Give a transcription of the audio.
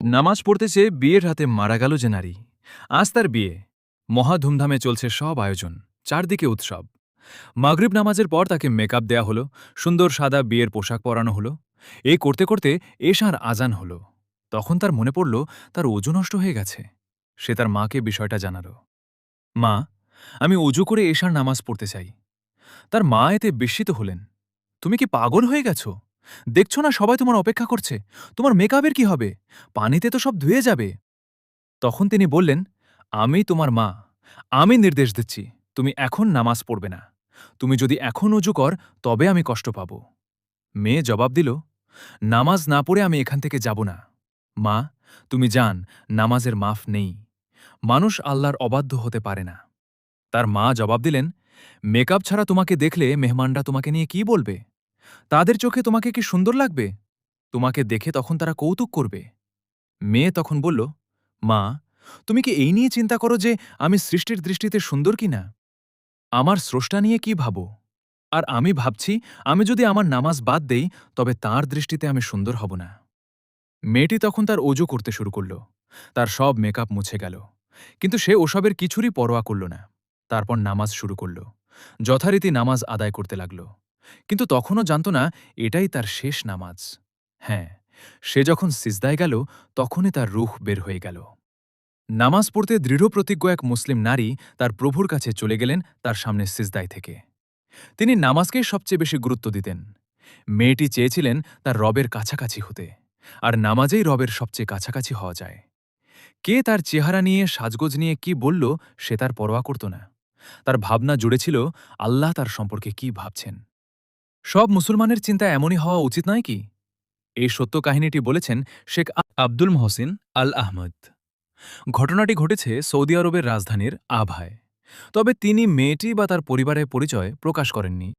নামাজ পড়তেছে বিয়ের রাতে মারা গেল যে নারী। আজ তার বিয়ে। মহা ধুমধামে চলছে সব আয়োজন, চারদিকে উৎসব। মাগরিব নামাজের পর তাকে মেকআপ দেয়া হলো, সুন্দর সাদা বিয়ের পোশাক পরানো হলো। এই করতে করতে এশার আজান হলো। তখন তার মনে পড়ল তার অজু নষ্ট হয়ে গেছে। সে তার মাকে বিষয়টা জানালো। মা, আমি অজু করে এশার নামাজ পড়তে চাই। তার মা এতে বিস্মিত হলেন। তুমি কি পাগল হয়ে গেছ? দেখছো না সবাই তোমার অপেক্ষা করছে? তোমার মেকআপের কি হবে? পানিতে তো সব ধুয়ে যাবে। তখন তিনি বললেন, আমি তোমার মা। আমি নির্দেশ দিচ্ছি, তুমি এখন নামাজ পড়বে না। তুমি যদি এখন অজু কর, তবে আমি কষ্ট পাব। মেয়ে জবাব দিল, নামাজ না পড়ে আমি এখান থেকে যাব না। মা, তুমি জান, নামাজের মাফ নেই। মানুষ আল্লাহর অবাধ্য হতে পারে না। তার মা জবাব দিলেন, মেকআপ ছাড়া তোমাকে দেখলে মেহমানরা তোমাকে নিয়ে কি বলবে? তাদের চোখে তোমাকে কি সুন্দর লাগবে? তোমাকে দেখে তখন তারা কৌতুক করবে। মেয়ে তখন বলল, মা, তুমি কি এই নিয়ে চিন্তা করো যে আমি সৃষ্টির দৃষ্টিতে সুন্দর কিনা? আমার স্রষ্টা নিয়ে কি ভাবো? আর আমি ভাবছি, আমি যদি আমার নামাজ বাদ দেই, তবে তাঁর দৃষ্টিতে আমি সুন্দর হব না। মেয়েটি তখন তার অজু করতে শুরু করল। তার সব মেকআপ মুছে গেল। কিন্তু সে ওসবের কিছুরই পরোয়া করল না। তারপর নামাজ শুরু করল। যথারীতি নামাজ আদায় করতে লাগল। কিন্তু তখনও জানত না এটাই তার শেষ নামাজ। হ্যাঁ, সে যখন সিজদায় গেল, তখনই তার রূহ বের হয়ে গেল। নামাজ পড়তে দৃঢ়প্রতিজ্ঞ এক মুসলিম নারী তার প্রভুর কাছে চলে গেলেন তার সামনে সিজদায় থেকে। তিনি নামাজকেই সবচেয়ে বেশি গুরুত্ব দিতেন। মেয়েটি চেয়েছিলেন তার রবের কাছাকাছি হতে, আর নামাজেই রবের সবচেয়ে কাছাকাছি হওয়া যায়। কে তার চেহারা নিয়ে, সাজগোজ নিয়ে কি বলল, সে তার পরোয়া করত না। তার ভাবনা জুড়েছিল আল্লাহ তার সম্পর্কে কি ভাবছেন। সব মুসলমানের চিন্তা এমনই হওয়া উচিত নয় কি? এই সত্য কাহিনীটি বলেছেন শেখ আব্দুল মহসিন আল আহমদ। ঘটনাটি ঘটেছে সৌদি আরবের রাজধানীর আভায়। তবে তিনি মেয়েটি বা তার পরিবারের পরিচয় প্রকাশ করেননি।